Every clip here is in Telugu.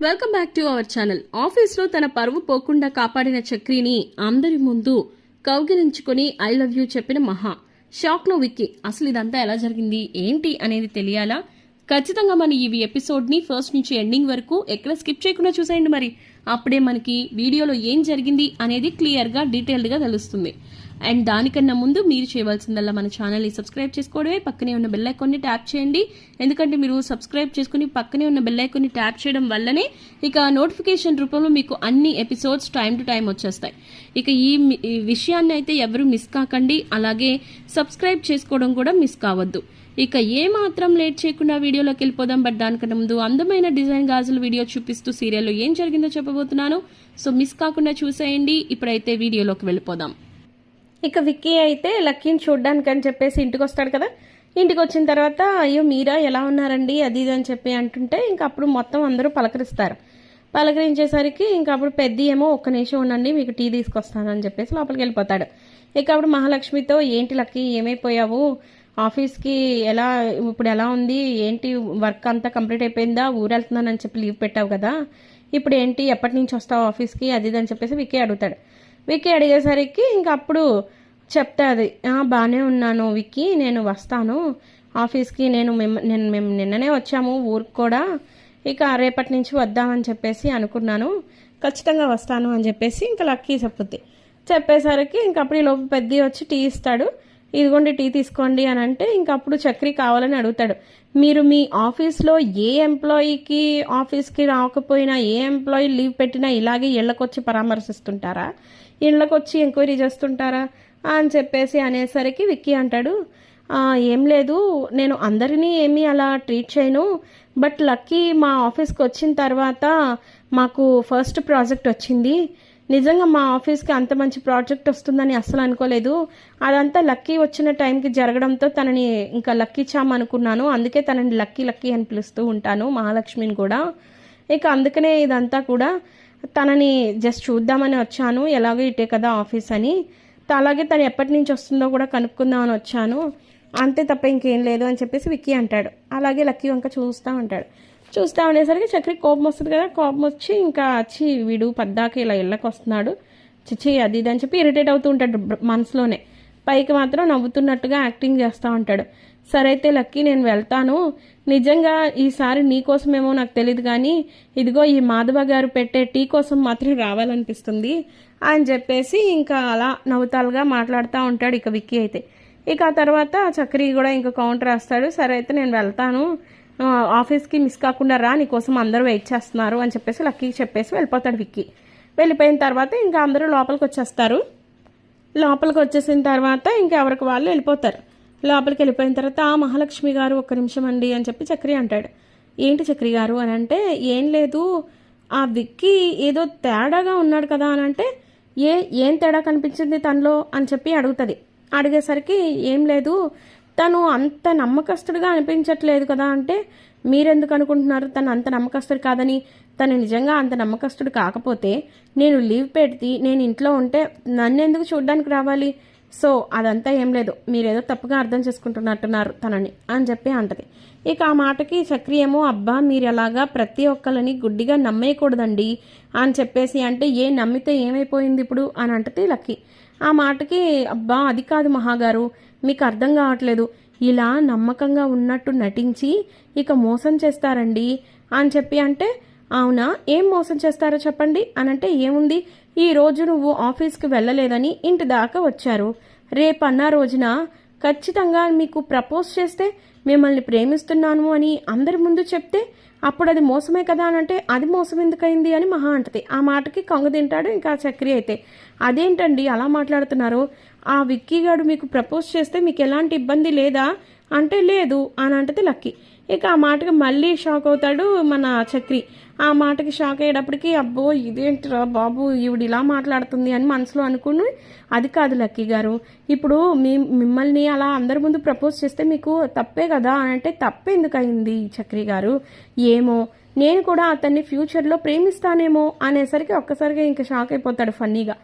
Welcome back to our channel. ఆఫీస్లో తన పరువు పోకుండా కాపాడిన చక్రిని అందరి ముందు కౌగిలించుకొని ఐ లవ్ యూ చెప్పిన మహా. షాక్లో విక్కీ. అసలు ఇదంతా ఎలా జరిగింది ఏంటి అనేది తెలియాలా? ఖచ్చితంగా మన ఈ ఎపిసోడ్ని ఫస్ట్ నుంచి ఎండింగ్ వరకు ఎక్కడ స్కిప్ చేయకుండా చూసేయండి. మరి అప్పుడే మనకి వీడియోలో ఏం జరిగింది అనేది క్లియర్గా డీటెయిల్డ్గా తెలుస్తుంది. అండ్ దానికన్నా ముందు మీరు చేయవలసిందల్లా మన ఛానల్ని సబ్స్క్రైబ్ చేసుకోవడమే, పక్కనే ఉన్న బెల్ ఐకాన్ని ట్యాప్ చేయండి. ఎందుకంటే మీరు సబ్స్క్రైబ్ చేసుకుని పక్కనే ఉన్న బెల్ ఐకాన్ని ట్యాప్ చేయడం వల్లనే ఇక నోటిఫికేషన్ రూపంలో మీకు అన్ని ఎపిసోడ్స్ టైం టు టైం వచ్చేస్తాయి. ఇక ఈ విషయాన్ని అయితే ఎవరు మిస్ కాకండి. అలాగే సబ్స్క్రైబ్ చేసుకోవడం కూడా మిస్ కావద్దు. ఇక ఏ మాత్రం లేట్ చేయకుండా వీడియోలోకి వెళ్ళిపోదాం. బట్ దానికన్నా ముందు అందమైన డిజైన్ గాజుల వీడియో చూపిస్తూ సీరియల్లో ఏం జరిగిందో చెప్పబోతున్నాను. సో మిస్ కాకుండా చూసేయండి. ఇప్పుడైతే వీడియోలోకి వెళ్ళిపోదాం. ఇక విక్కీ అయితే లక్కీని చూడ్డానికి అని చెప్పేసి ఇంటికి వస్తాడు కదా. ఇంటికి వచ్చిన తర్వాత అయ్యో మీరా ఎలా ఉన్నారండి అది ఇది అని చెప్పి అంటుంటే ఇంకా అప్పుడు మొత్తం అందరూ పలకరిస్తారు. పలకరించేసరికి ఇంకా అప్పుడు పెద్ద ఏమో ఒక్క నిమిషం ఉండండి మీకు టీ తీసుకొస్తానని చెప్పేసి లోపలికి వెళ్ళిపోతాడు. ఇక అప్పుడు మహాలక్ష్మితో ఏంటి లక్కీ ఏమైపోయావు, ఆఫీస్కి ఇప్పుడు ఎలా ఉంది, ఏంటి వర్క్ అంతా కంప్లీట్ అయిపోయిందా, ఊరెళ్తున్నానని చెప్పి లీవ్ పెట్టావు కదా, ఇప్పుడు ఏంటి ఎప్పటి నుంచి వస్తావు ఆఫీస్కి అది ఇది అని చెప్పేసి విక్కీ అడుగుతాడు. విక్కీ అడిగేసరికి ఇంకా అప్పుడు చెప్తాది, బాగానే ఉన్నాను విక్కీ, నేను వస్తాను ఆఫీస్కి, మేము నిన్ననే వచ్చాము ఊరికి కూడా, ఇక రేపటి నుంచి వద్దామని చెప్పేసి అనుకున్నాను, ఖచ్చితంగా వస్తాను అని చెప్పేసి ఇంకా లక్కీ చెప్పుద్ది. చెప్పేసరికి ఇంక అప్పుడు ఈ లోపు పెద్ద వచ్చి టీ ఇస్తాడు. ఇదిగోండి టీ తీసుకోండి అని అంటే ఇంక అప్పుడు చక్రి కావాలని అడుగుతాడు. మీరు మీ ఆఫీస్లో ఏ ఎంప్లాయీకి ఆఫీస్కి రాకపోయినా, ఏ ఎంప్లాయీ లీవ్ పెట్టినా ఇలాగే ఇళ్ళకొచ్చి పరామర్శిస్తుంటారా, ఇళ్ళకొచ్చి ఎంక్వైరీ చేస్తుంటారా అని చెప్పేసి అనేసరికి విక్కీ అంటాడు, ఏం లేదు, నేను అందరినీ ఏమీ అలా ట్రీట్ చేయను, బట్ లక్కీ మా ఆఫీస్కి వచ్చిన తర్వాత మాకు ఫస్ట్ ప్రాజెక్ట్ వచ్చింది, నిజంగా మా ఆఫీస్కి అంత మంచి ప్రాజెక్ట్ వస్తుందని అస్సలు అనుకోలేదు, అదంతా లక్కీ వచ్చిన టైంకి జరగడంతో తనని ఇంకా లక్కీ చామ్ అనుకున్నాను, అందుకే తనని లక్కీ లక్కీ అని పిలుస్తూ ఉంటాను మహాలక్ష్మిని కూడా, ఇక అందుకనే ఇదంతా కూడా తనని జస్ట్ చూద్దామని వచ్చాను, ఎలాగో ఇటే కదా ఆఫీస్ అని, అలాగే తను ఎప్పటి నుంచి వస్తుందో కూడా కనుక్కుందామని వచ్చాను, అంతే తప్ప ఇంకేం లేదు అని చెప్పేసి విక్కీ అంటాడు. అలాగే లక్కీ వంక చూస్తూ ఉంటాడు. చూస్తా ఉండేసరికి చక్రి కోపం వస్తుంది కదా, కోపం వచ్చి ఇంకా వచ్చి వీడు పద్దాకి ఇలా ఇళ్ళకి వస్తున్నాడు, చిచ్చి అది ఇది అని చెప్పి ఇరిటేట్ అవుతూ ఉంటాడు మనసులోనే, పైకి మాత్రం నవ్వుతున్నట్టుగా యాక్టింగ్ చేస్తూ ఉంటాడు. సరే అయితే లక్కీ నేను వెళ్తాను, నిజంగా ఈసారి నీ కోసమేమో నాకు తెలియదు కానీ ఇదిగో ఈ మాధవ గారు పెట్టే టీ కోసం మాత్రం రావాలనిపిస్తుంది అని చెప్పేసి ఇంకా అలా నవ్వుతాలుగా మాట్లాడుతూ ఉంటాడు ఇక విక్కీ అయితే. ఇక ఆ తర్వాత చక్రి కూడా ఇంకా కౌంటర్ రాస్తాడు. సరే అయితే నేను వెళ్తాను, ఆఫీస్కి మిస్ కాకుండా రా, నీకోసం అందరూ వెయిట్ చేస్తున్నారు అని చెప్పేసి లక్కీకి చెప్పేసి వెళ్ళిపోతాడు విక్కీ. వెళ్ళిపోయిన తర్వాత ఇంకా అందరూ లోపలికి వచ్చేస్తారు. లోపలికి వచ్చేసిన తర్వాత ఇంకా ఎవరికి వాళ్ళు వెళ్ళిపోతారు. లోపలికి వెళ్ళిపోయిన తర్వాత మహాలక్ష్మి గారు ఒక్క నిమిషం అండి అని చెప్పి చక్రి అంటాడు. ఏంటి చక్రి గారు అని అంటే, ఏం లేదు, ఆ విక్కీ ఏదో తేడాగా ఉన్నాడు కదా అని అంటే, ఏం తేడా కనిపించింది తనలో అని చెప్పి అడుగుతుంది. అడిగేసరికి ఏం లేదు, తను అంత నమ్మకస్తుడిగా అనిపించట్లేదు కదా అంటే, మీరెందుకు అనుకుంటున్నారు తను అంత నమ్మకస్తుడు కాదని, తను నిజంగా అంత నమ్మకస్తుడు కాకపోతే నేను లీవ్ పెట్టి నేను ఇంట్లో ఉంటే నన్ను ఎందుకు చూడడానికి రావాలి, సో అదంతా ఏం లేదు, మీరేదో తప్పుగా అర్థం చేసుకుంటున్నట్టున్నారు తనని అని చెప్పి అంటది. ఇక ఆ మాటకి చక్రి ఏమో, అబ్బా మీరు ఎలాగా ప్రతి ఒక్కరిని గుడ్డిగా నమ్మేయకూడదండి అని చెప్పేసి అంటే, నమ్మితే ఏమైపోయింది ఇప్పుడు అని అంటది లక్కీ. ఆ మాటకి అబ్బా అది కాదు మహాగారు, మీకు అర్థం కావట్లేదు, ఇలా నమ్మకంగా ఉన్నట్టు నటించి ఇక మోసం చేస్తారండి అని చెప్పి అంటే, అవునా ఏం మోసం చేస్తారో చెప్పండి అని అంటే, ఏముంది, ఈ రోజు నువ్వు ఆఫీస్కి వెళ్ళలేదని ఇంటి దాకా వచ్చారు, రేపన్న రోజున ఖచ్చితంగా మీకు ప్రపోజ్ చేస్తే మిమ్మల్ని ప్రేమిస్తున్నాను అని అందరి ముందు చెప్తే అప్పుడు అది మోసమే కదా అని అంటే, అది మోసం ఎందుకైంది అని మహా అంటది. ఆ మాటకి కొంగ తింటాడు ఇంకా చక్రి అయితే. అదేంటండి అలా మాట్లాడుతున్నారు, ఆ విక్కీ గారు మీకు ప్రపోజ్ చేస్తే మీకు ఎలాంటి ఇబ్బంది లేదా అంటే, లేదు అని అంటది లక్కీ. ఇక ఆ మాటకి మళ్ళీ షాక్ అవుతాడు మన చక్రి. ఆ మాటకి షాక్ అయ్యేటప్పటికి అబ్బో ఇదేంటిరా బాబు ఈవిడ ఇలా మాట్లాడుతుంది అని మనసులో అనుకుని, అది కాదు లక్కీ గారు, ఇప్పుడు మిమ్మల్ని అలా అందరి ముందు ప్రపోజ్ చేస్తే మీకు తప్పే కదా అని అంటే, తప్పెందుకు అయింది చక్రి గారు, ఏమో నేను కూడా అతన్ని ఫ్యూచర్లో ప్రేమిస్తానేమో అనేసరికి ఒక్కసారిగా ఇంకా షాక్ అయిపోతాడు ఫన్నీగా.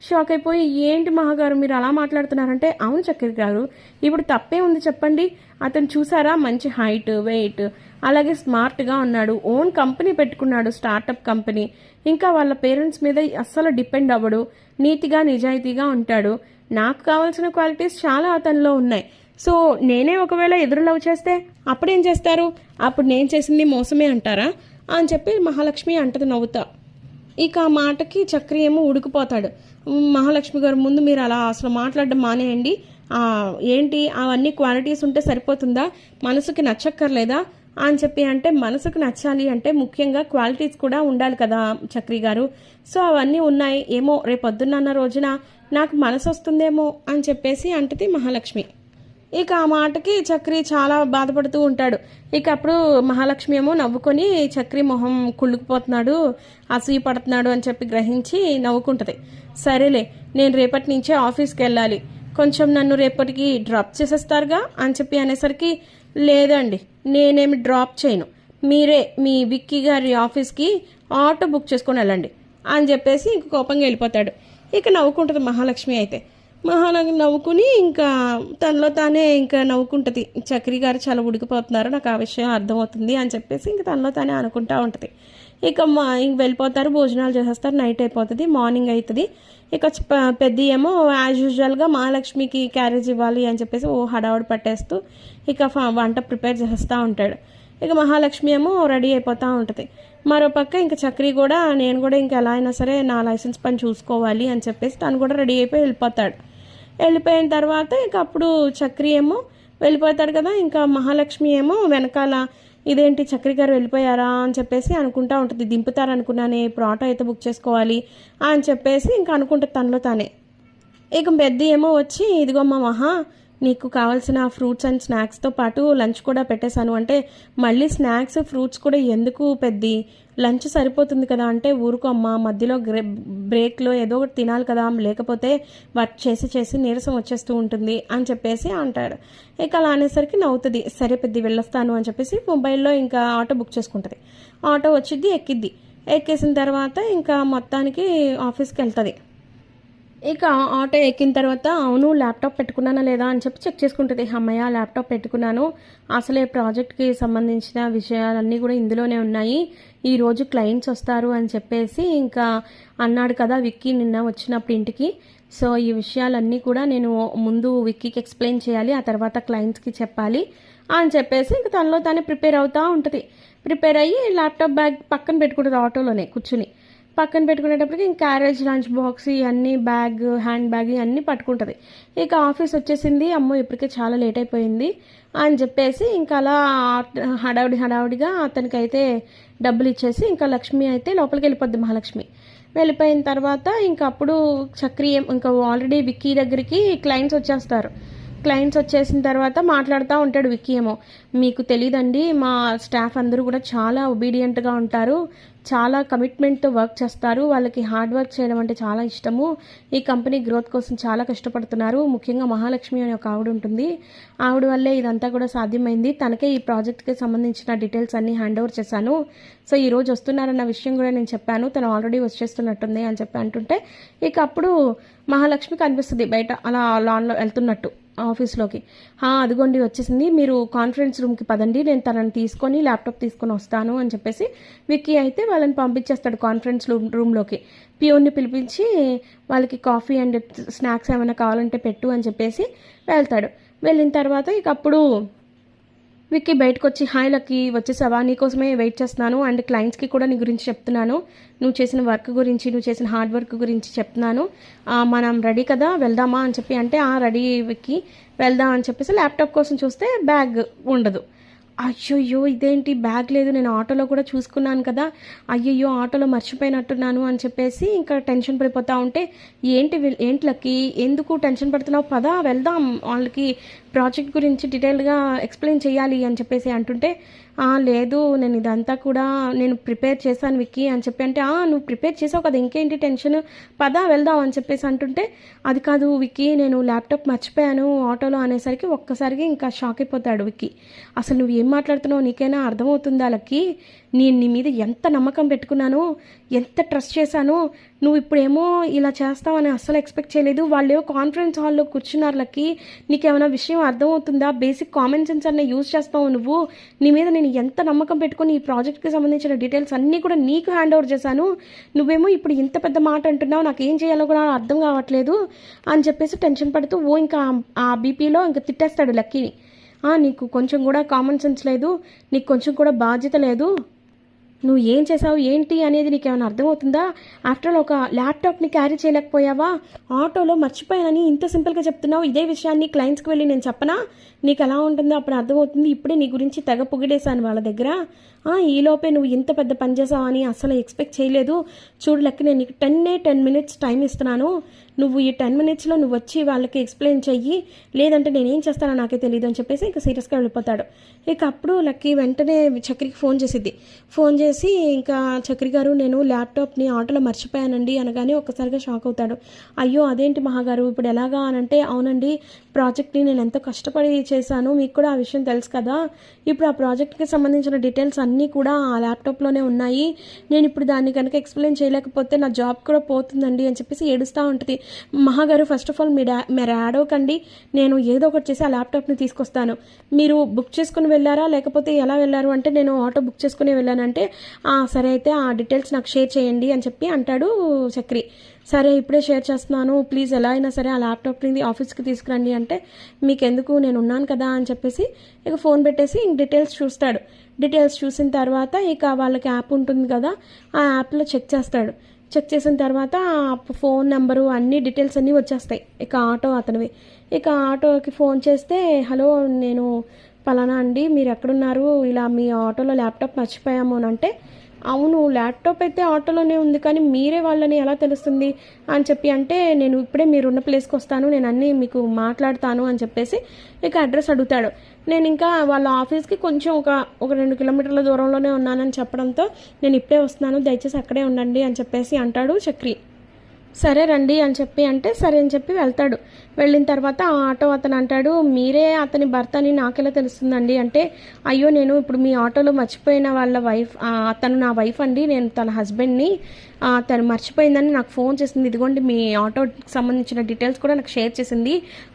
షాక్ అయిపోయి, ఏంటి మహాగారు మీరు అలా మాట్లాడుతున్నారంటే, అవును చక్రి గారు ఇప్పుడు తప్పే ఉంది చెప్పండి, అతను చూసారా మంచి హైట్ వెయిట్, అలాగే స్మార్ట్గా ఉన్నాడు, ఓన్ కంపెనీ పెట్టుకున్నాడు, స్టార్టప్ కంపెనీ. ఇంకా వాళ్ళ పేరెంట్స్ మీద అస్సలు డిపెండ్ అవ్వడు, నీతిగా నిజాయితీగా ఉంటాడు. నాకు కావాల్సిన క్వాలిటీస్ చాలా అతనిలో ఉన్నాయి. సో నేనే ఒకవేళ ఎదురు లవ్ చేస్తే అప్పుడేం చేస్తారు? అప్పుడు నేను చేసింది మోసమే అంటారా అని చెప్పి మహాలక్ష్మి అంటది నవ్వుతా. ఇక ఆ మాటకి చక్రి ఏమో ఉడికిపోతాడు. మహాలక్ష్మి గారు, ముందు మీరు అలా అసలు మాట్లాడడం మానేయండి. ఏంటి అవన్నీ క్వాలిటీస్ ఉంటే సరిపోతుందా? మనసుకి నచ్చక్కర్లేదా అని చెప్పి అంటే, మనసుకు నచ్చాలి అంటే ముఖ్యంగా క్వాలిటీస్ కూడా ఉండాలి కదా చక్రి గారు. సో అవన్నీ ఉన్నాయి, ఏమో రేపొద్దున్న రోజున నాకు మనసు వస్తుందేమో అని చెప్పేసి అంటది మహాలక్ష్మి. ఇక ఆ మాటకి చక్రి చాలా బాధపడుతూ ఉంటాడు. ఇక అప్పుడు మహాలక్ష్మి ఏమో నవ్వుకొని చక్రి మొహం కుళ్ళుకుపోతున్నాడు, అసూయ పడుతున్నాడు అని చెప్పి గ్రహించి నవ్వుకుంటుంది. సరేలే, నేను రేపటి నుంచే ఆఫీస్కి వెళ్ళాలి, కొంచెం నన్ను రేపటికి డ్రాప్ చేసేస్తారుగా అని చెప్పి అనేసరికి, లేదండి నేనేమి డ్రాప్ చేయను, మీరే మీ విక్కీ గారి ఆఫీస్కి ఆటో బుక్ చేసుకొని వెళ్ళండి అని చెప్పేసి ఇంక కోపంగా వెళ్ళిపోతాడు. ఇక నవ్వుకుంటుంది మహాలక్ష్మి. అయితే మహాలక్ష్మి నవ్వుకుని ఇంకా తనలో తానే ఇంకా నవ్వుకుంటుంది, చక్రి గారు చాలా ఉడికిపోతున్నారు, నాకు ఆ విషయం అర్థమవుతుంది అని చెప్పేసి ఇంక తనలో తానే అనుకుంటా ఉంటుంది. ఇక ఇంక వెళ్ళిపోతారు, భోజనాలు చేసేస్తారు, నైట్ అయిపోతుంది, మార్నింగ్ అవుతుంది. ఇక పెద్ద ఏమో యాజ్ యూజువల్గా మహాలక్ష్మికి క్యారేజ్ ఇవ్వాలి అని చెప్పేసి హడావుడి పట్టేస్తూ ఇక వంట ప్రిపేర్ చేస్తూ ఉంటాడు. ఇక మహాలక్ష్మి ఏమో రెడీ అయిపోతూ ఉంటుంది. మరోపక్క ఇంకా చక్రి కూడా, నేను కూడా ఇంకా ఎలా అయినా సరే నా లైసెన్స్ పని చూసుకోవాలి అని చెప్పేసి తను కూడా రెడీ అయిపోయి వెళ్ళిపోతాడు. వెళ్ళిపోయిన తర్వాత ఇక అప్పుడు చక్రి ఏమో వెళ్ళిపోతాడు కదా, ఇంకా మహాలక్ష్మి ఏమో వెనకాల ఇదేంటి చక్రి గారు వెళ్ళిపోయారా అని చెప్పేసి అనుకుంటా ఉంటుంది. దింపుతారనుకున్నానే, ఇప్పుడు ఆటో అయితే బుక్ చేసుకోవాలి అని చెప్పేసి ఇంకా అనుకుంటుంది తనలో తానే. ఇక పెద్ద ఏమో వచ్చి, ఇదిగోమ్మ మహా, నీకు కావాల్సిన ఫ్రూట్స్ అండ్ స్నాక్స్తో పాటు లంచ్ కూడా పెట్టేశాను అంటే, మళ్ళీ స్నాక్స్ ఫ్రూట్స్ కూడా ఎందుకు పెద్ది, లంచ్ సరిపోతుంది కదా అంటే, ఊరుకో అమ్మ, మధ్యలో బ్రేక్లో ఏదో ఒకటి తినాలి కదా, లేకపోతే వర్క్ చేసి చేసి నీరసం వచ్చేస్తూ ఉంటుంది అని చెప్పేసి అంటాడు. ఇక అలా అనేసరికి నవ్వుతుంది. సరే పెద్ది వెళ్ళొస్తాను అని చెప్పేసి మొబైల్లో ఇంకా ఆటో బుక్ చేసుకుంటుంది. ఆటో వచ్చిద్ది, ఎక్కిద్ది. ఎక్కేసిన తర్వాత ఇంకా మొత్తానికి ఆఫీస్కి వెళ్తుంది. ఇక ఆటో ఎక్కిన తర్వాత, అవును ల్యాప్టాప్ పెట్టుకున్నానా లేదా అని చెప్పి చెక్ చేసుకుంటుంది. అమ్మయ్య ల్యాప్టాప్ పెట్టుకున్నాను, అసలే ప్రాజెక్ట్కి సంబంధించిన విషయాలన్నీ కూడా ఇందులోనే ఉన్నాయి, ఈరోజు క్లయింట్స్ వస్తారు అని చెప్పేసి ఇంకా అన్నాడు కదా విక్కీ నిన్న వచ్చినప్పుడు ఇంటికి. సో ఈ విషయాలన్నీ కూడా నేను ముందు విక్కీకి ఎక్స్ప్లెయిన్ చేయాలి, ఆ తర్వాత క్లయింట్స్కి చెప్పాలి అని చెప్పేసి ఇంక తనలో తానే ప్రిపేర్ అవుతూ ఉంటుంది. ప్రిపేర్ అయ్యి ల్యాప్టాప్ బ్యాగ్ పక్కన పెట్టుకుంటుంది ఆటోలోనే కూర్చుని. పక్కన పెట్టుకునేటప్పటికి ఇంక క్యారేజ్, లంచ్ బాక్స్ ఇవన్నీ, బ్యాగ్, హ్యాండ్ బ్యాగ్ ఇవన్నీ పట్టుకుంటుంది. ఇక ఆఫీస్ వచ్చేసింది, అమ్మో ఇప్పటికే చాలా లేట్ అయిపోయింది అని చెప్పేసి ఇంకా అలా హడావుడిగా అతనికైతే డబ్బులు ఇచ్చేసి ఇంకా లక్ష్మి అయితే లోపలికి వెళ్ళిపోద్ది. మహాలక్ష్మి వెళ్ళిపోయిన తర్వాత ఇంకా అప్పుడు చక్రి ఇంకా ఆల్రెడీ విక్కీ దగ్గరికి క్లయింట్స్ వచ్చేస్తారు. క్లయింట్స్ వచ్చేసిన తర్వాత మాట్లాడుతూ ఉంటాడు విక్కీ ఏమో, మీకు తెలీదండి, మా స్టాఫ్ అందరూ కూడా చాలా ఒబీడియంట్గా ఉంటారు, చాలా కమిట్మెంట్తో వర్క్ చేస్తారు, వాళ్ళకి హార్డ్ వర్క్ చేయడం అంటే చాలా ఇష్టము, ఈ కంపెనీ గ్రోత్ కోసం చాలా కష్టపడుతున్నారు, ముఖ్యంగా మహాలక్ష్మి అనే ఒక ఆవిడ ఉంటుంది, ఆవిడ వల్లే ఇదంతా కూడా సాధ్యమైంది, తనకే ఈ ప్రాజెక్ట్కి సంబంధించిన డీటెయిల్స్ అన్నీ హ్యాండ్ ఓవర్ చేశాను, సో ఈరోజు వస్తున్నారన్న విషయం కూడా నేను చెప్పాను, తను ఆల్రెడీ వచ్చేస్తున్నట్టుంది అని చెప్పి అంటుంటే ఇక అప్పుడు మహాలక్ష్మి కనిపిస్తుంది బయట అలా లాన్లో వెళ్తున్నట్టు ఆఫీస్లోకి. అదిగోండి వచ్చేసింది, మీరు కాన్ఫరెన్స్ రూమ్కి పదండి, నేను తనని తీసుకొని ల్యాప్టాప్ తీసుకొని వస్తాను అని చెప్పేసి విక్కీ అయితే వాళ్ళని పంపించేస్తాడు కాన్ఫరెన్స్ రూమ్లోకి. పియోన్ని పిలిపించి వాళ్ళకి కాఫీ అండ్ స్నాక్స్ ఏమైనా కావాలంటే పెట్టు అని చెప్పేసి వెళ్తాడు. వెళ్ళిన తర్వాత ఇక అప్పుడు విక్కీ బయటకు వచ్చి, హాయ్ లక్కీ వచ్చేసావా, నీకోసమే వెయిట్ చేస్తున్నాను అండ్ క్లయింట్స్కి కూడా నీ గురించి చెప్తున్నాను, నువ్వు చేసిన వర్క్ గురించి, నువ్వు చేసిన హార్డ్ వర్క్ గురించి చెప్తున్నాను, మనం రెడీ కదా వెళ్దామా అని చెప్పి అంటే, రెడీ విక్కీ వెళ్దాం అని చెప్పేసి ల్యాప్టాప్ కోసం చూస్తే బ్యాగ్ ఉండదు. అయ్యయ్యో ఇదేంటి బ్యాగ్ లేదు, నేను ఆటోలో కూడా చూసుకున్నాను కదా, అయ్యయ్యో ఆటోలో మర్చిపోయినట్టున్నాను అని చెప్పేసి ఇంకా టెన్షన్ పడిపోతూ ఉంటే, ఏంటి లక్కీ ఎందుకు టెన్షన్ పడుతున్నావు, పదా వెళ్దాం, వాళ్ళకి ప్రాజెక్ట్ గురించి డీటెయిల్గా ఎక్స్ప్లెయిన్ చేయాలి అని చెప్పేసి అంటుంటే, లేదు నేను ఇదంతా కూడా నేను ప్రిపేర్ చేశాను విక్కీ అని చెప్పి అంటే, నువ్వు ప్రిపేర్ చేసావు కదా ఇంకేంటి టెన్షన్, పదా వెళ్దాం అని చెప్పేసి అంటుంటే, అది కాదు విక్కీ నేను ల్యాప్టాప్ మర్చిపోయాను ఆటోలో అనేసరికి ఒక్కసారిగా ఇంకా షాక్ అయిపోతాడు విక్కీ. అసలు నువ్వు ఏం మాట్లాడుతున్నావు, నీకైనా అర్థమవుతుందా లక్కీ, నేను నీ మీద ఎంత నమ్మకం పెట్టుకున్నాను, ఎంత ట్రస్ట్ చేశాను, నువ్వు ఇప్పుడేమో ఇలా చేస్తావని అస్సలు ఎక్స్పెక్ట్ చేయలేదు. వాళ్ళు కాన్ఫరెన్స్ హాల్లో కూర్చున్నారు లక్కీ, నీకేమైనా విషయం అర్థమవుతుందా? బేసిక్ కామన్ సెన్స్ అన్న యూజ్ చేస్తావు నువ్వు. నీ మీద నేను ఎంత నమ్మకం పెట్టుకుని ఈ ప్రాజెక్ట్కి సంబంధించిన డీటెయిల్స్ అన్నీ కూడా నీకు హ్యాండ్ ఓవర్ చేశాను, నువ్వేమో ఇప్పుడు ఇంత పెద్ద మాట అంటున్నావు, నాకు ఏం చేయాలో కూడా అర్థం కావట్లేదు అని చెప్పేసి టెన్షన్ పడుతూ ఇంకా ఆ బీపీలో ఇంకా తిట్టేస్తాడు లక్కీని. నీకు కొంచెం కూడా కామన్ సెన్స్ లేదు, నీకు కొంచెం కూడా బాధ్యత లేదు, నువ్వు ఏం చేసావు ఏంటి అనేది నీకేమైనా అర్థమవుతుందా? ఆఫ్టర్ ఆల్ ఒక ల్యాప్టాప్ని క్యారీ చేయలేకపోయావా? ఆటోలో మర్చిపోయానని ఇంత సింపుల్గా చెప్తున్నావు. ఇదే విషయాన్ని క్లయింట్స్కి వెళ్ళి నేను చెప్పనా? నీకు ఎలా ఉంటుందో అప్పుడు అర్థమవుతుంది. ఇప్పుడే నీ గురించి తెగ పొగిడేశాను వాళ్ళ దగ్గర. ఈలోపే నువ్వు ఇంత పెద్ద పని చేసావు అని అసలు ఎక్స్పెక్ట్ చేయలేదు. చూడు లెక్క, నేను నీకు 10 minutes టైం ఇస్తున్నాను. నువ్వు ఈ 10 minutesలో నువ్వు వచ్చి వాళ్ళకి ఎక్స్ప్లెయిన్ చెయ్యి, లేదంటే నేనేం చేస్తానో నాకే తెలియదు అని చెప్పేసి ఇంకా సీరియస్గా వెళ్ళిపోతాడు. ఇక అప్పుడు లక్కీ వెంటనే చక్రికి ఫోన్ చేసిద్ది. ఫోన్ చేసి ఇంకా చక్రి గారు, నేను ల్యాప్టాప్ని ఆటోలో మర్చిపోయానండి అనగానే ఒక్కసారిగా షాక్ అవుతాడు. అయ్యో అదేంటి మహాగారు, ఇప్పుడు ఎలాగా అనంటే, అవునండి ప్రాజెక్ట్ని నేను ఎంతో కష్టపడి చేశాను, మీకు కూడా ఆ విషయం తెలుసు కదా. ఇప్పుడు ఆ ప్రాజెక్ట్కి సంబంధించిన డీటెయిల్స్ అన్నీ కూడా ఆ ల్యాప్టాప్లోనే ఉన్నాయి. నేను ఇప్పుడు దాన్ని కనుక ఎక్స్ప్లెయిన్ చేయలేకపోతే నా జాబ్ కూడా పోతుందండి అని చెప్పేసి ఏడుస్తూ ఉంటుంది. మహాగారు, ఫస్ట్ ఆఫ్ ఆల్ మీరు ఏడవకండి, నేను ఏదో ఒకటి చేసి ఆ ల్యాప్టాప్ని తీసుకొస్తాను. మీరు బుక్ చేసుకుని వెళ్ళారా లేకపోతే ఎలా వెళ్ళారు అంటే, నేను ఆటో బుక్ చేసుకుని వెళ్ళానంటే, సరే అయితే ఆ డీటెయిల్స్ నాకు షేర్ చేయండి అని చెప్పి అంటాడు చక్రి. సరే ఇప్పుడే షేర్ చేస్తున్నాను, ప్లీజ్ ఎలా అయినా సరే ఆ ల్యాప్టాప్ని ఆఫీస్కి తీసుకురండి అంటే, మీకెందుకు నేను ఉన్నాను కదా అని చెప్పేసి ఇక ఫోన్ పెట్టేసి డీటెయిల్స్ చూస్తాడు. డీటెయిల్స్ చూసిన తర్వాత ఇక వాళ్ళకి యాప్ ఉంటుంది కదా, ఆ యాప్లో చెక్ చేస్తాడు. చెక్ చేసిన తర్వాత ఫోన్ నెంబరు అన్ని డీటెయిల్స్ అన్నీ వచ్చేస్తాయి ఇక ఆటో అతనివి. ఇక ఆటోకి ఫోన్ చేస్తే, హలో నేను పలానా అండి, మీరు ఎక్కడున్నారు, ఇలా మీ ఆటోలో ల్యాప్టాప్ మర్చిపోయాము అని అంటే, అవును ల్యాప్టాప్ అయితే ఆటోలోనే ఉంది కానీ మీరే వాళ్ళని ఎలా తెలుస్తుంది అని చెప్పి అంటే, నేను ఇప్పుడే మీరున్న ప్లేస్కి వస్తాను, నేను అన్నీ మీకు మాట్లాడతాను అని చెప్పేసి ఇక అడ్రస్ అడుగుతాడు. నేను ఇంకా వాళ్ళ ఆఫీస్కి కొంచెం ఒక 2 kilometerల దూరంలోనే ఉన్నానని చెప్పడంతో, నేను ఇప్పుడే వస్తున్నాను దయచేసి అక్కడే ఉండండి అని చెప్పేసి అంటాడు చక్రి. సరే రండి అని చెప్పి అంటే, సరే అని చెప్పి వెళ్తాడు. వెళ్ళిన తర్వాత ఆ ఆటో అతను అంటాడు, మీరే అతని భర్త అని నాకెలా తెలుస్తుందండి అంటే, అయ్యో నేను ఇప్పుడు మీ ఆటోలో మర్చిపోయిన వాళ్ళ వైఫ్, అతను నా వైఫ్ అండి, నేను తన హస్బెండ్ని, తను మర్చిపోయిందని నాకు ఫోన్ చేసింది, ఇదిగోండి మీ ఆటోకి సంబంధించిన డీటెయిల్స్ కూడా నాకు షేర్ చేసింది,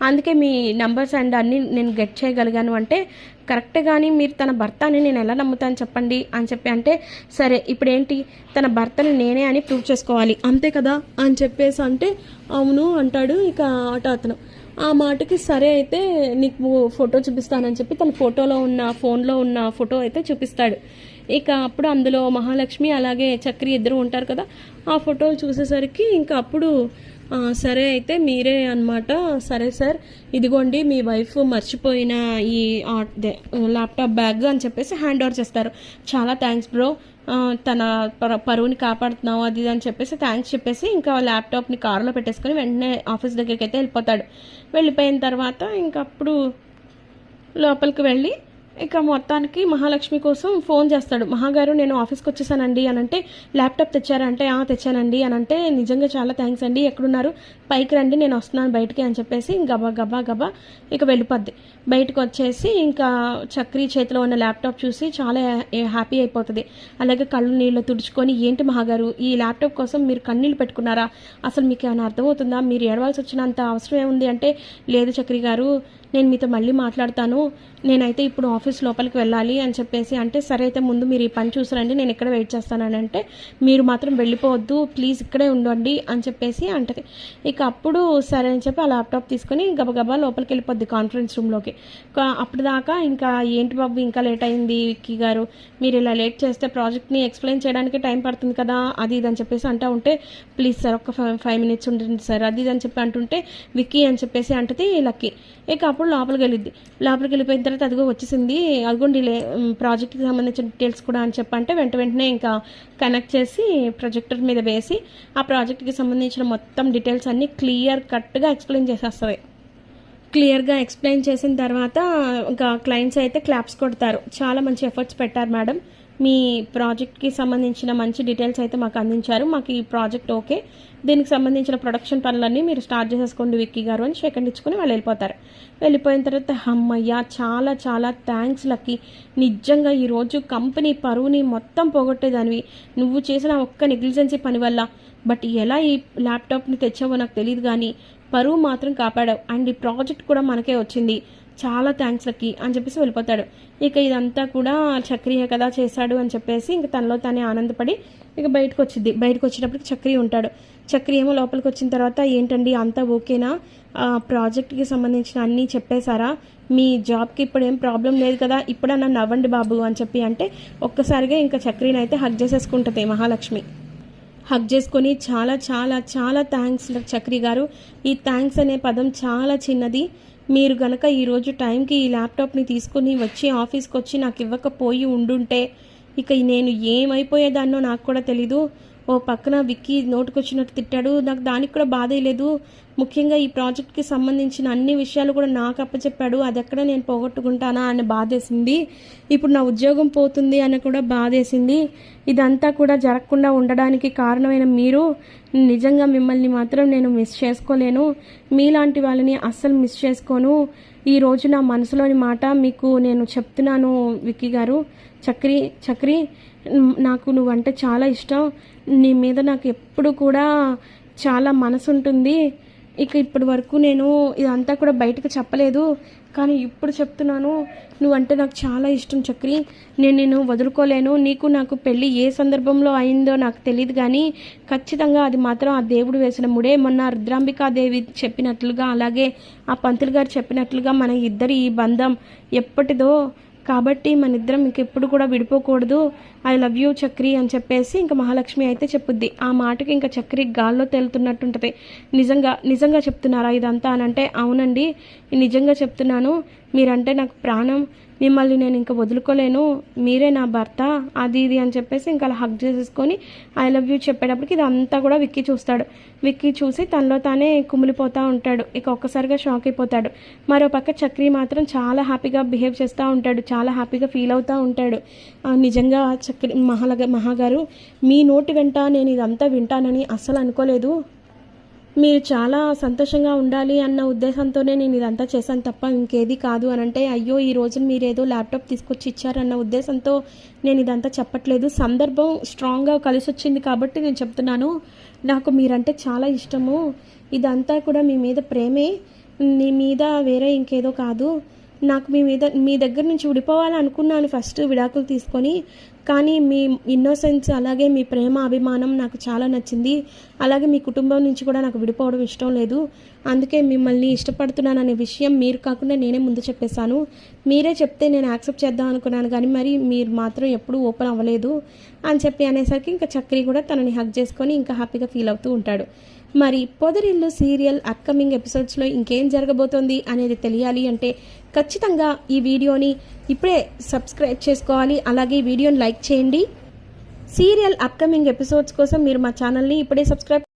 అందుకే మీ నెంబర్స్ అండ్ అన్నీ నేను గెట్ చేయగలిగాను అంటే, కరెక్టే కానీ మీరు తన భర్త అని నేను ఎలా నమ్ముతాను చెప్పండి అని చెప్పి అంటే, సరే ఇప్పుడు ఏంటి, తన భర్తని నేనే అని ప్రూవ్ చేసుకోవాలి అంతే కదా అని చెప్పేసి అంటే, అవును అంటాడు ఇక ఆటో అతను. ఆ మాటకి సరే అయితే నీకు ఫోటో చూపిస్తానని చెప్పి తన ఫోన్లో ఉన్న ఫోటో అయితే చూపిస్తాడు. ఇక అప్పుడు అందులో మహాలక్ష్మి అలాగే చక్రి ఇద్దరు ఉంటారు కదా, ఆ ఫోటోలు చూసేసరికి ఇంకా అప్పుడు సరే అయితే మీరే అనమాట, సరే సార్ ఇదిగోండి మీ వైఫ్ మర్చిపోయిన ఈ ల్యాప్టాప్ బ్యాగ్ అని చెప్పేసి హ్యాండ్ ఓవర్ చేస్తారు. చాలా థ్యాంక్స్ బ్రో, తన పరువుని కాపాడుతున్నావు అది అని చెప్పేసి థ్యాంక్స్ చెప్పేసి ఇంకా ల్యాప్టాప్ని కారులో పెట్టేసుకొని వెంటనే ఆఫీస్ దగ్గరికి అయితే వెళ్ళిపోతాడు. వెళ్ళిపోయిన తర్వాత ఇంకప్పుడు లోపలికి వెళ్ళి ఇక మొత్తానికి మహాలక్ష్మి కోసం ఫోన్ చేస్తాడు. మహాగారు నేను ఆఫీస్కి వచ్చేసానండి అని అంటే, ల్యాప్టాప్ తెచ్చారా అంటే, తెచ్చానండి అని అంటే, నిజంగా చాలా థ్యాంక్స్ అండి, ఎక్కడున్నారు పైకి రండి నేను వస్తున్నాను బయటికి అని చెప్పేసి గబా గబా గబా ఇక వెళ్ళిపోద్ది. బయటకు వచ్చేసి ఇంకా చక్రి చేతిలో ఉన్న ల్యాప్టాప్ చూసి చాలా హ్యాపీ అయిపోతుంది. అలాగే కళ్ళు నీళ్ళు తుడుచుకొని, ఏంటి మహాగారు ఈ ల్యాప్టాప్ కోసం మీరు కన్నీళ్ళు పెట్టుకున్నారా, అసలు మీకు ఏమైనా అర్థమవుతుందా, మీరు ఏడవాల్సి వచ్చినంత అవసరం ఏముంది అంటే, లేదు చక్రి గారు నేను మీతో మళ్ళీ మాట్లాడతాను, నేనైతే ఇప్పుడు ఆఫీస్ లోపలికి వెళ్ళాలి అని చెప్పేసి అంటే, సరే అయితే ముందు మీరు ఈ పని చూసారండి నేను ఇక్కడ వెయిట్ చేస్తానని అంటే, మీరు మాత్రం వెళ్ళిపోవద్దు ప్లీజ్ ఇక్కడే ఉండండి అని చెప్పేసి అంటది. ఇక అప్పుడు సరే అని చెప్పి ఆ ల్యాప్టాప్ తీసుకొని గబగబా లోపలికి వెళ్ళిపోద్ది కాన్ఫరెన్స్ రూమ్లోకి. అప్పుడు దాకా ఇంకా ఏంటి బాబు ఇంకా లేట్ అయింది విక్కీ గారు, మీరు ఇలా లేట్ చేస్తే ప్రాజెక్ట్ని ఎక్స్ప్లెయిన్ చేయడానికి టైం పడుతుంది కదా అది ఇది అని చెప్పేసి అంటూ ఉంటే, ప్లీజ్ సార్ ఒక 5 minutes ఉంటుంది సార్ అది ఇది అని చెప్పి అంటుంటే, విక్కీ అని చెప్పేసి అంటది లక్కీ. ఇక అప్పుడు లోపలికి వెళ్ళిపోయిన తర్వాత అదిగో వచ్చేసింది, అదిగోండి ప్రాజెక్ట్కి సంబంధించిన డీటెయిల్స్ కూడా అని చెప్పంటే వెంటనే ఇంకా కనెక్ట్ చేసి ప్రొజెక్టర్ మీద వేసి ఆ ప్రాజెక్ట్కి సంబంధించిన మొత్తం డీటెయిల్స్ అన్నీ క్లియర్ కట్గా ఎక్స్ప్లెయిన్ చేసేస్తుంది. క్లియర్గా ఎక్స్ప్లెయిన్ చేసిన తర్వాత ఇంకా క్లయింట్స్ అయితే క్లాప్స్ కొడతారు, చాలా మంచి ఎఫర్ట్స్ పెట్టారు మేడం, మీ ప్రాజెక్ట్కి సంబంధించిన మంచి డీటెయిల్స్ అయితే మాకు అందించారు. మాకు ఈ ప్రాజెక్ట్ ఓకే, దీనికి సంబంధించిన ప్రొడక్షన్ పనులన్నీ మీరు స్టార్ట్ చేసేసుకోండి విక్కీ గారు అని సెకండ్ ఇచ్చుకొని వాళ్ళు వెళ్ళిపోతారు. వెళ్ళిపోయిన తర్వాత అమ్మయ్య చాలా చాలా థ్యాంక్స్ లక్కీ, నిజంగా ఈరోజు కంపెనీ పరువుని మొత్తం పోగొట్టేదానివి నువ్వు చేసిన ఒక్క నెగ్లిజెన్సీ పని వల్ల. బట్ ఎలా ఈ ల్యాప్టాప్ని తెచ్చావో నాకు తెలియదు కానీ పరువు మాత్రం కాపాడావు, అండ్ ఈ ప్రాజెక్ట్ కూడా మనకే వచ్చింది, చాలా థ్యాంక్స్ లక్కీ అని చెప్పేసి వెళ్ళిపోతాడు. ఇక ఇదంతా కూడా చక్రియే కదా చేశాడు అని చెప్పేసి ఇంక తనలో తానే ఆనందపడి ఇక బయటకు వచ్చింది. బయటకు వచ్చేటప్పటికి చక్రి ఉంటాడు. చక్రి ఏమో లోపలికి వచ్చిన తర్వాత ఏంటండి అంతా ఓకేనా, ప్రాజెక్ట్కి సంబంధించిన అన్నీ చెప్పేశారా, మీ జాబ్కి ఇప్పుడు ఏం ప్రాబ్లం లేదు కదా, ఇప్పుడన్నా నవ్వండి బాబు అని చెప్పి అంటే ఒక్కసారిగా ఇంకా చక్రిని అయితే హగ్ చేసేసుకుంటుంది మహాలక్ష్మి. హగ్ చేసుకొని చాలా చాలా చాలా థ్యాంక్స్ చక్రి గారు, ఈ థ్యాంక్స్ అనే పదం చాలా చిన్నది, మీరు గనక ఈరోజు టైంకి ఈ ల్యాప్టాప్ని తీసుకుని వచ్చి ఆఫీస్కి వచ్చి నాకు ఇవ్వకపోయి ఉండుంటే ఇక నేను ఏమైపోయేదాన్నో నాకు కూడా తెలీదు. ఓ పక్కన విక్కీ నోటుకొచ్చినట్టు తిట్టాడు, నాకు దానికి కూడా బాధ లేదు, ముఖ్యంగా ఈ ప్రాజెక్ట్కి సంబంధించిన అన్ని విషయాలు కూడా నాకు అప్పచెప్పాడు, అది ఎక్కడ నేను పోగొట్టుకుంటానా అని బాధేసింది, ఇప్పుడు నా ఉద్యోగం పోతుంది అని కూడా బాధేసింది, ఇదంతా కూడా జరగకుండా ఉండడానికి కారణమైన మీరు, నిజంగా మిమ్మల్ని మాత్రం నేను మిస్ చేసుకోలేను, మీలాంటి వాళ్ళని అస్సలు మిస్ చేసుకోను, ఈరోజు నా మనసులోని మాట మీకు నేను చెప్తున్నాను విక్కీ గారు. చక్రి నాకు నువ్వంటే చాలా ఇష్టం, నీ మీద నాకు ఎప్పుడు కూడా చాలా మనసు ఉంటుంది, ఇక ఇప్పటి వరకు నేను ఇదంతా కూడా బయటకు చెప్పలేదు కానీ ఇప్పుడు చెప్తున్నాను, నువ్వంటే నాకు చాలా ఇష్టం చక్రి, నేను వదులుకోలేను, నీకు నాకు పెళ్ళి ఏ సందర్భంలో అయిందో నాకు తెలియదు కానీ ఖచ్చితంగా అది మాత్రం ఆ దేవుడు వేసిన ముడే. మొన్న రుద్రాంబికాదేవి చెప్పినట్లుగా అలాగే ఆ పంతులు గారు చెప్పినట్లుగా మన ఇద్దరి ఈ బంధం ఎప్పటిదో, కాబట్టి మన ఇద్దరం ఇంకెప్పుడు కూడా విడిపోకూడదు, ఐ లవ్ యూ చక్రి అని చెప్పేసి ఇంకా మహాలక్ష్మి అయితే చెప్పుద్ది. ఆ మాటకి ఇంకా చక్రి గాల్లో తేలుతున్నట్టుంటుంది. నిజంగా చెప్తున్నారా ఇదంతా అని అంటే అవునండి నిజంగా చెప్తున్నాను, మీరంటే నాకు ప్రాణం, మిమ్మల్ని నేను ఇంకా వదులుకోలేను, మీరే నా భర్త అది ఇది అని చెప్పేసి ఇంకా అలా హగ్ చేసేసుకొని ఐ లవ్ యూ చెప్పేటప్పటికి ఇదంతా కూడా విక్కీ చూస్తాడు. విక్కీ చూసి తనలో తానే కుమిలిపోతూ ఉంటాడు. ఇక ఒక్కసారిగా షాక్ అయిపోతాడు. మరో పక్క చక్రి మాత్రం చాలా హ్యాపీగా బిహేవ్ చేస్తూ ఉంటాడు, చాలా హ్యాపీగా ఫీల్ అవుతూ ఉంటాడు. నిజంగా చక్రి మహాగారు మీ నోటి వెంట నేను ఇదంతా వింటానని అస్సలు అనుకోలేదు, మీరు చాలా సంతోషంగా ఉండాలి అన్న ఉద్దేశంతోనే నేను ఇదంతా చేశాను తప్ప ఇంకేది కాదు అని అంటే అయ్యో ఈ రోజున మీరేదో ల్యాప్టాప్ తీసుకొచ్చి ఇచ్చారన్న ఉద్దేశంతో నేను ఇదంతా చెప్పట్లేదు, సందర్భం స్ట్రాంగ్గా కలిసి వచ్చింది కాబట్టి నేను చెప్తున్నాను, నాకు మీరంటే చాలా ఇష్టము, ఇదంతా కూడా మీ మీద ప్రేమే, మీ మీద వేరే ఇంకేదో కాదు, నాకు మీ దగ్గర నుంచి విడిపోవాలనుకున్నాను ఫస్ట్ విడాకులు తీసుకొని, కానీ మీ ఇన్నోసెన్స్ అలాగే మీ ప్రేమ అభిమానం నాకు చాలా నచ్చింది, అలాగే మీ కుటుంబం నుంచి కూడా నాకు విడిపోవడం ఇష్టం లేదు, అందుకే మిమ్మల్ని ఇష్టపడుతున్నాను అనే విషయం మీరు కాకుండా నేనే ముందు చెప్పేశాను, మీరే చెప్తే నేను యాక్సెప్ట్ చేద్దాం అనుకున్నాను కానీ మరి మీరు మాత్రం ఎప్పుడూ ఓపెన్ అవ్వలేదు అని చెప్పి అనేసరికి ఇంకా చక్రి కూడా తనని హగ్ చేసుకొని ఇంకా హ్యాపీగా ఫీల్ అవుతూ ఉంటాడు. మరి పొదరిల్లు సీరియల్ అప్కమింగ్ ఎపిసోడ్స్లో ఇంకేం జరగబోతోంది అనేది తెలియాలి అంటే ఖచ్చితంగా ఈ వీడియోని ఇప్పుడే సబ్స్క్రైబ్ చేసుకోవాలి, అలాగే ఈ వీడియోని లైక్ చేయండి. సీరియల్ అప్కమింగ్ ఎపిసోడ్స్ కోసం మీరు మా ఛానల్ని ఇప్పుడే సబ్స్క్రైబ్